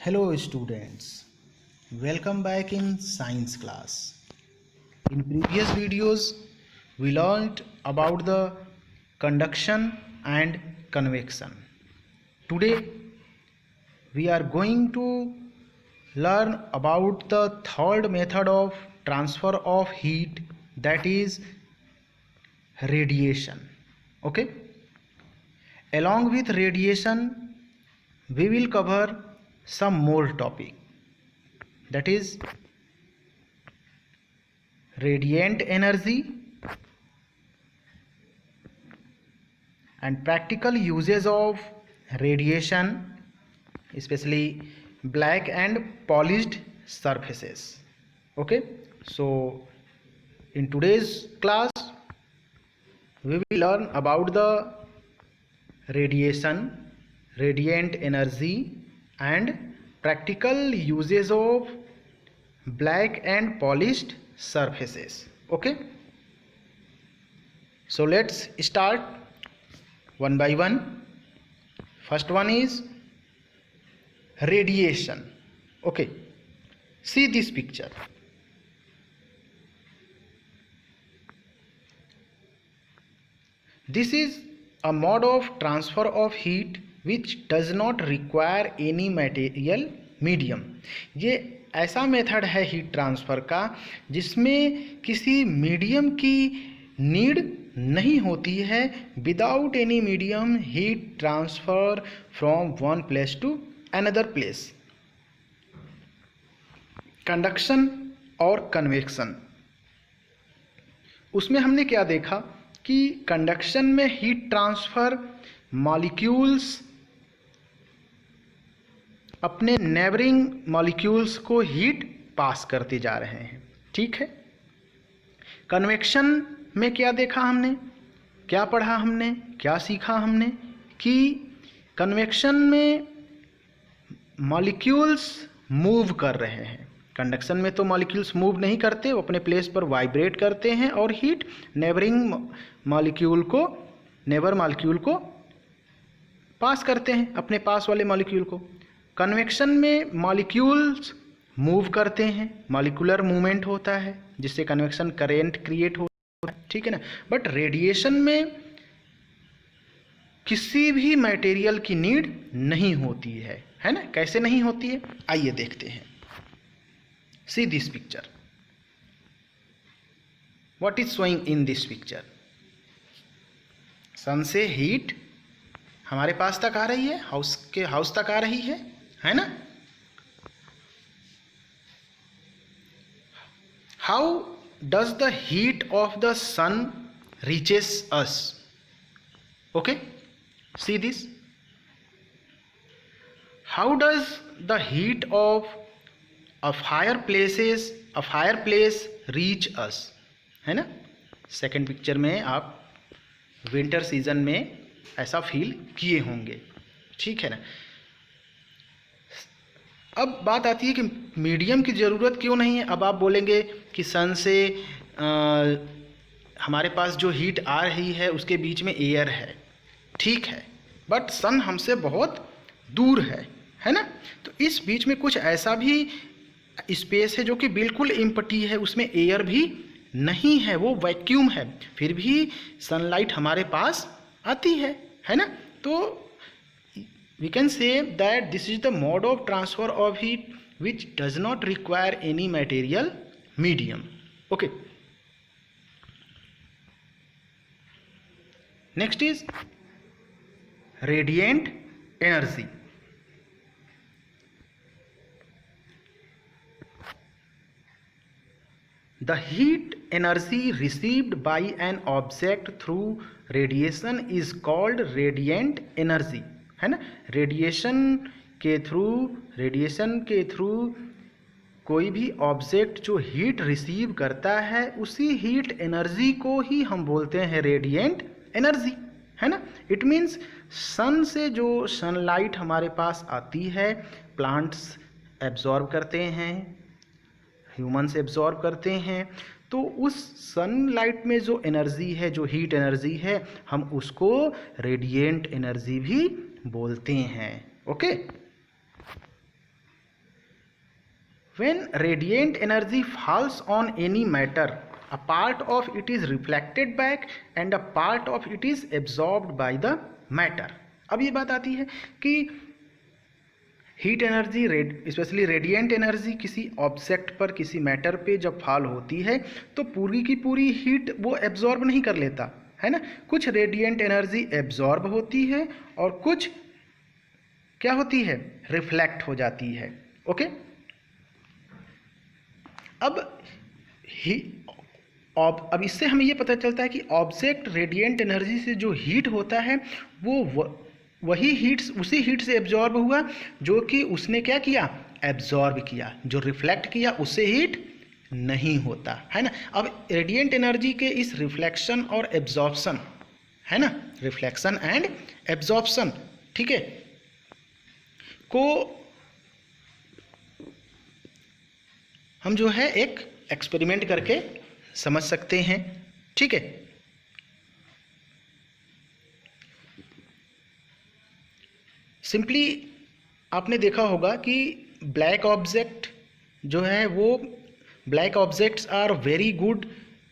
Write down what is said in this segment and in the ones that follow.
Hello students, welcome back in science class. In previous videos, we learned about the conduction and convection. Today, we are going to learn about the third method of transfer of heat, that is radiation. Okay? Along with radiation, we will cover some more topic, that is radiant energy and practical uses of radiation, especially black and polished surfaces. Okay, so in today's class we will learn about the radiation, radiant energy and practical uses of black and polished surfaces. Okay, so let's start one by one. First one is radiation. Okay, see this picture. This is a mode of transfer of heat which does not require any material medium. ये ऐसा method है heat transfer का जिसमें किसी medium की need नहीं होती है. Without any medium heat transfer from one place to another place. Conduction और कन्वेक्शन, उसमें हमने क्या देखा कि कंडक्शन में हीट ट्रांसफ़र मॉलिक्यूल्स अपने नेबरिंग मॉलिक्यूल्स को हीट पास करते जा रहे हैं. ठीक है. कन्वेक्शन में क्या देखा हमने, क्या पढ़ा हमने, क्या सीखा हमने कि कन्वेक्शन में मॉलिक्यूल्स मूव कर रहे हैं. कंडक्शन में तो मॉलिक्यूल्स मूव नहीं करते, वो अपने प्लेस पर वाइब्रेट करते हैं और हीट नेबरिंग मॉलिक्यूल को, नेबर मॉलिक्यूल को पास करते हैं, अपने पास वाले मॉलिक्यूल को. कन्वेक्शन में मॉलिक्यूल्स मूव करते हैं, मॉलिक्यूलर मूवमेंट होता है जिससे कन्वेक्शन करेंट क्रिएट होता है. ठीक है ना. बट रेडिएशन में किसी भी मटेरियल की नीड नहीं होती है ना. कैसे नहीं होती है, आइए देखते हैं. See this picture. What is showing in this picture? सन से हीट हमारे पास तक आ रही है, हाउस तक आ रही है ना. How does the heat of the sun reaches us? Okay, see this. How does the heat of a fireplace reach us? है ना. सेकेंड पिक्चर में आप विंटर सीजन में ऐसा फील किए होंगे. ठीक है ना. अब बात आती है कि मीडियम की ज़रूरत क्यों नहीं है. अब आप बोलेंगे कि सन से हमारे पास जो हीट आ रही है उसके बीच में एयर है. ठीक है, बट सन हमसे बहुत दूर है ना. तो इस बीच में कुछ ऐसा भी स्पेस है जो कि बिल्कुल एम्प्टी है, उसमें एयर भी नहीं है, वो वैक्यूम है, फिर भी सनलाइट हमारे पास आती है ना. तो we can say that this is the mode of transfer of heat which does not require any material medium. Okay, next is radiant energy. The heat energy received by an object through radiation is called radiant energy. है ना. Radiation के through कोई भी object जो heat receive करता है उसी heat energy को ही हम बोलते हैं रेडिएंट एनर्जी. है ना. इट मीन्स सन से जो सनलाइट हमारे पास आती है, प्लांट्स एब्जॉर्ब करते हैं, ह्यूमन्स एब्जॉर्ब करते हैं, तो उस सनलाइट में जो एनर्जी है, जो हीट एनर्जी है, हम उसको रेडिएंट एनर्जी भी बोलते हैं. Okay, When radiant energy falls on any matter, a part of it is reflected back and a part of it is absorbed by the matter. अब ये बात आती है कि heat energy specially radiant energy किसी ऑब्जेक्ट पर, किसी matter पे जब फॉल होती है तो पूरी की पूरी हीट वो एब्जॉर्ब नहीं कर लेता है ना। कुछ रेडिएंट एनर्जी एब्जॉर्ब होती है और कुछ क्या होती है, रिफ्लेक्ट हो जाती है। ओके, अब इससे हमें ये पता चलता है कि ऑब्जेक्ट रेडिएंट एनर्जी से जो हीट होता है वो वही हीट्स उसी हीट से एब्जॉर्ब हुआ जो कि उसने क्या किया, एब्जॉर्ब किया। जो रिफ्लेक्ट किया उससे हीट नहीं होता है ना। अब रेडिएंट एनर्जी के इस रिफ्लेक्शन और एब्जॉर्प्शन है ना, रिफ्लेक्शन एंड एब्जॉर्प्शन, ठीक है, को हम जो है एक एक्सपेरिमेंट करके समझ सकते हैं। ठीक है, सिंपली आपने देखा होगा कि ब्लैक ऑब्जेक्ट जो है वो black objects are very good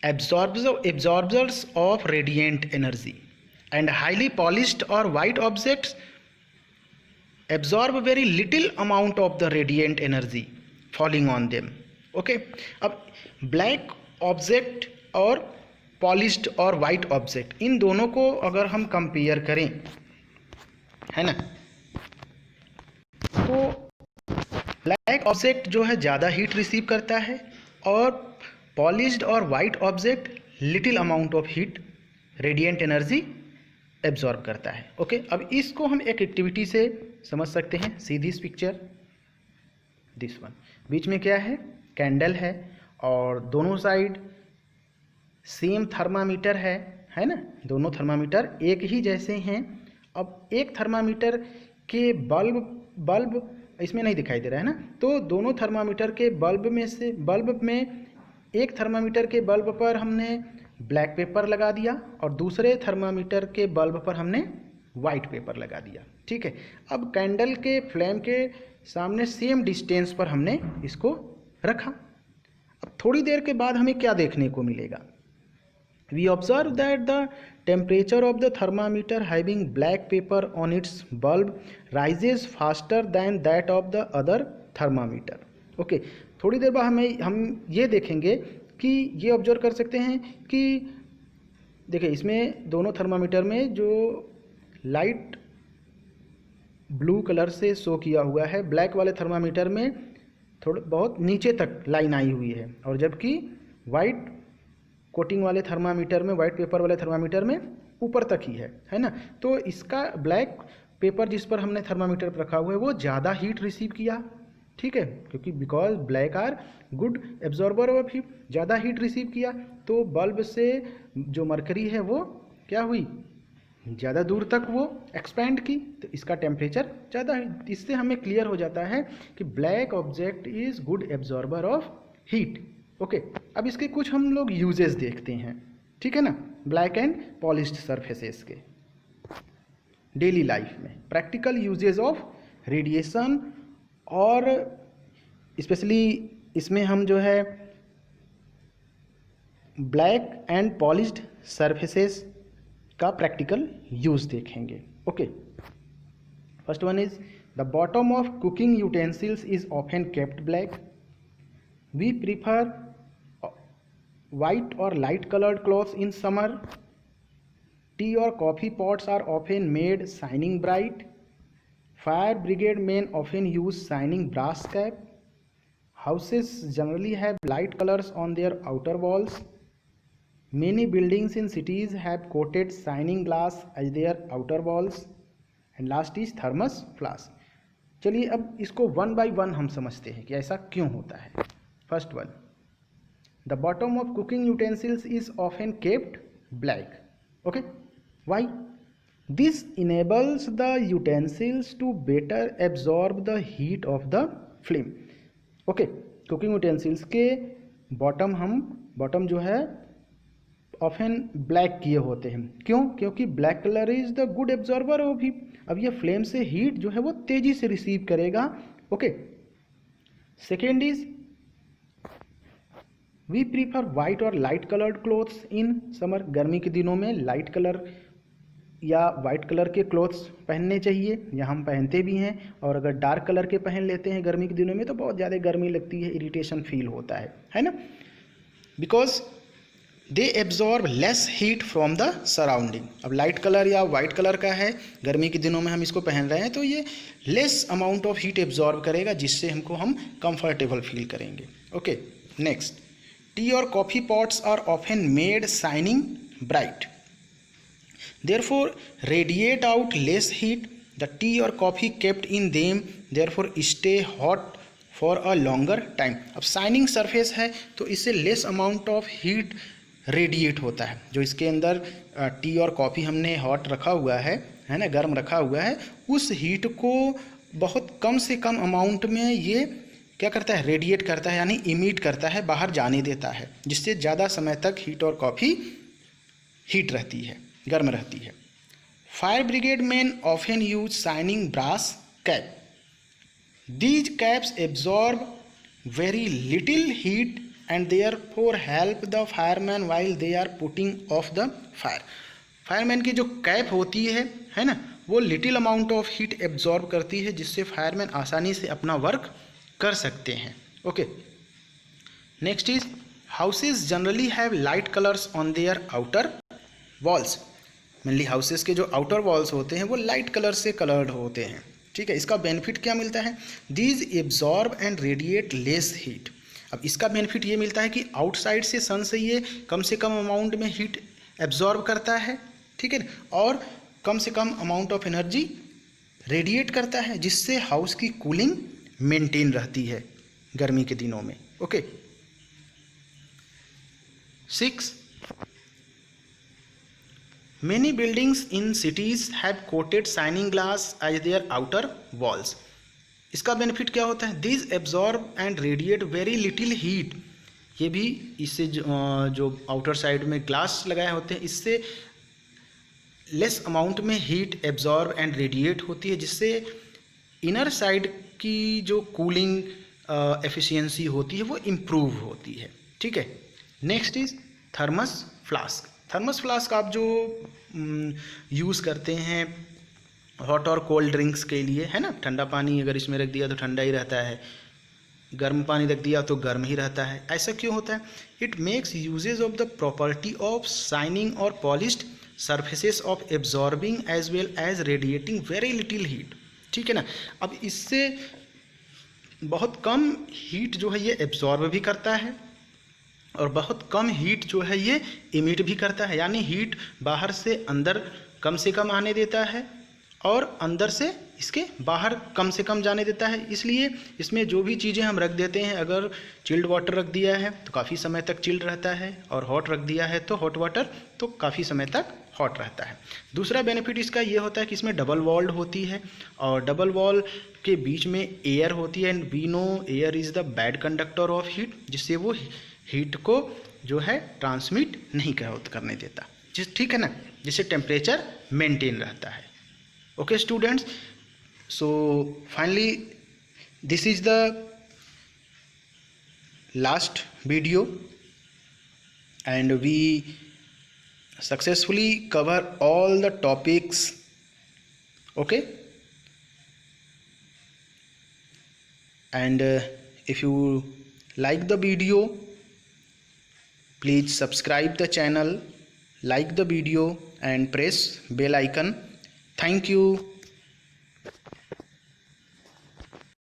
absorbers of radiant energy and highly polished और white objects absorb very little amount of the radiant energy falling on them. Okay, अब ब्लैक ऑब्जेक्ट और पॉलिश्ड और white object, इन दोनों को अगर हम compare करें है ना, तो ब्लैक ऑब्जेक्ट जो है ज़्यादा हीट रिसीव करता है और पॉलिश्ड और white object little amount of heat radiant energy absorb करता है। ओके, अब इसको हम एक एक्टिविटी से समझ सकते हैं। See this picture, this one, बीच में क्या है, कैंडल है और दोनों साइड सेम थर्मामीटर है ना, दोनों थर्मामीटर एक ही जैसे हैं। अब एक थर्मामीटर के बल्ब इसमें नहीं दिखाई दे रहा है ना, तो दोनों थर्मामीटर के बल्ब में एक थर्मामीटर के बल्ब पर हमने ब्लैक पेपर लगा दिया और दूसरे थर्मामीटर के बल्ब पर हमने वाइट पेपर लगा दिया। ठीक है, अब कैंडल के फ्लेम के सामने सेम डिस्टेंस पर हमने इसको रखा। अब थोड़ी देर के बाद हमें क्या देखने को मिलेगा, we observe that the temperature of the thermometer having black paper on its bulb rises faster than that of the other thermometer. Okay, थोड़ी देर बाद हम ये देखेंगे कि ये ऑब्जर्व कर सकते हैं कि देखिए इसमें दोनों थर्मामीटर में जो लाइट ब्लू कलर से शो किया हुआ है, ब्लैक वाले थर्मामीटर में थोड़ा बहुत नीचे तक लाइन आई हुई है और जबकि वाइट कोटिंग वाले थर्मामीटर में, वाइट पेपर वाले थर्मामीटर में ऊपर तक ही है ना। तो इसका ब्लैक पेपर जिस पर हमने थर्मामीटर पर रखा हुआ है वो ज़्यादा हीट रिसीव किया। ठीक है, क्योंकि because black are good absorber of heat, ज़्यादा हीट रिसीव किया तो बल्ब से जो मरकरी है वो क्या हुई, ज़्यादा दूर तक वो एक्सपैंड की, तो इसका टेम्परेचर ज़्यादा है। इससे हमें क्लियर हो जाता है कि black object is good absorber of heat. Okay, अब इसके कुछ हम लोग यूजेस देखते हैं। ठीक है ना, ब्लैक एंड पॉलिश्ड सरफेसेस के डेली लाइफ में प्रैक्टिकल यूजेस ऑफ रेडिएशन, और स्पेशली इसमें हम जो है ब्लैक एंड पॉलिश्ड सरफेसेस का प्रैक्टिकल यूज देखेंगे। Okay, first one is the bottom of cooking utensils is often kept black. We prefer white or light colored clothes in summer. Tea or coffee pots are often made shining bright. Fire brigade men often use shining brass cap. Houses generally have light colors on their outer walls. Many buildings in cities have coated shining glass as their outer walls. And last is thermos flask. चलिए अब इसको one by one हम समझते हैं कि ऐसा क्यों होता है। First one, the bottom of cooking utensils is often kept black. Okay, why? This enables the utensils to better absorb the heat of the flame. Okay, cooking utensils के bottom जो है ऑफन ब्लैक किए होते हैं। क्यों? क्योंकि black colour is the good absorber of heat. अब ये फ्लेम से हीट जो है वो तेजी से रिसीव करेगा। Okay, second is we prefer white और light coloured clothes in summer, गर्मी के दिनों में लाइट कलर या वाइट कलर के क्लोथ्स पहनने चाहिए, या हम पहनते भी हैं। और अगर डार्क कलर के पहन लेते हैं गर्मी के दिनों में तो बहुत ज़्यादा गर्मी लगती है, इरिटेशन फील होता है ना, because they absorb less heat from the surrounding. अब लाइट कलर या वाइट कलर का है, गर्मी के दिनों में हम इसको पहन रहे हैं तो ये less amount of heat absorb करेगा, जिससे हम कंफर्टेबल फील करेंगे। ओके, नेक्स्ट, टी और coffee pots are often made shining bright, therefore radiate out less heat. The tea or coffee kept in them therefore stay hot for a longer time. अब shining surface है तो इससे less amount of heat radiate होता है। जो इसके अंदर T और कॉफ़ी हमने हॉट रखा हुआ है ना, गर्म रखा हुआ है, उस हीट को बहुत कम से कम अमाउंट में ये क्या करता है, रेडिएट करता है, यानी इमिट करता है, बाहर जाने देता है, जिससे ज़्यादा समय तक हीट और कॉफ़ी हीट रहती है, गर्म रहती है। Fire brigade man often use shining brass cap, these caps absorb very little heat and therefore help the fireman while they are putting off the fire. Fireman की जो कैप होती है ना, वो little amount of heat absorb करती है, जिससे fireman आसानी से अपना वर्क कर सकते हैं। Okay, next is houses generally have light colours on their outer walls. Mainly houses के जो आउटर वॉल्स होते हैं वो लाइट कलर से कलर्ड होते हैं, ठीक है। इसका बेनिफिट क्या मिलता है, these absorb and radiate less heat. अब इसका बेनिफिट ये मिलता है कि आउटसाइड से सन से ये कम से कम अमाउंट में हीट एब्जॉर्ब करता है, ठीक है, और कम से कम अमाउंट ऑफ एनर्जी रेडिएट करता है, जिससे हाउस की कूलिंग मेंटेन रहती है गर्मी के दिनों में। Okay, 6, many buildings in cities have coated shining glass as their outer walls. इसका बेनिफिट क्या होता है, these absorb and radiate very little heat। ये भी इससे जो आउटर साइड में ग्लास लगाए होते हैं, इससे लेस अमाउंट में हीट एब्जॉर्ब एंड रेडिएट होती है, जिससे इनर साइड की जो कूलिंग एफिशिएंसी होती है वो इम्प्रूव होती है, ठीक है। Next is thermos flask. Thermos flask आप जो यूज़ करते हैं हॉट और कोल्ड ड्रिंक्स के लिए, है ना, ठंडा पानी अगर इसमें रख दिया तो ठंडा ही रहता है, गर्म पानी रख दिया तो गर्म ही रहता है। ऐसा क्यों होता है, it makes uses of the property of shining और polished surfaces of absorbing as well as radiating very little heat, ठीक है ना। अब इससे बहुत कम हीट जो है ये एब्जॉर्ब भी करता है और बहुत कम हीट जो है ये इमिट भी करता है, यानी हीट बाहर से अंदर कम से कम आने देता है और अंदर से इसके बाहर कम से कम जाने देता है। इसलिए इसमें जो भी चीज़ें हम रख देते हैं, अगर चिल्ड वाटर रख दिया है तो काफ़ी समय तक चिल्ड रहता है, और हॉट रख दिया है तो हॉट वाटर तो काफ़ी समय तक हॉट रहता है। दूसरा बेनिफिट इसका ये होता है कि इसमें डबल वॉल्ड होती है, और डबल वॉल के बीच में एयर होती है, and we know air is the bad conductor of heat, जिससे वो हीट को जो है ट्रांसमिट नहीं करने देता, ठीक है ना, जिससे टेम्परेचर मेंटेन रहता है। Okay students, so finally this is the last video and we successfully cover all the topics. Okay, and if you like the video, please subscribe the channel, like the video and press bell icon. Thank you.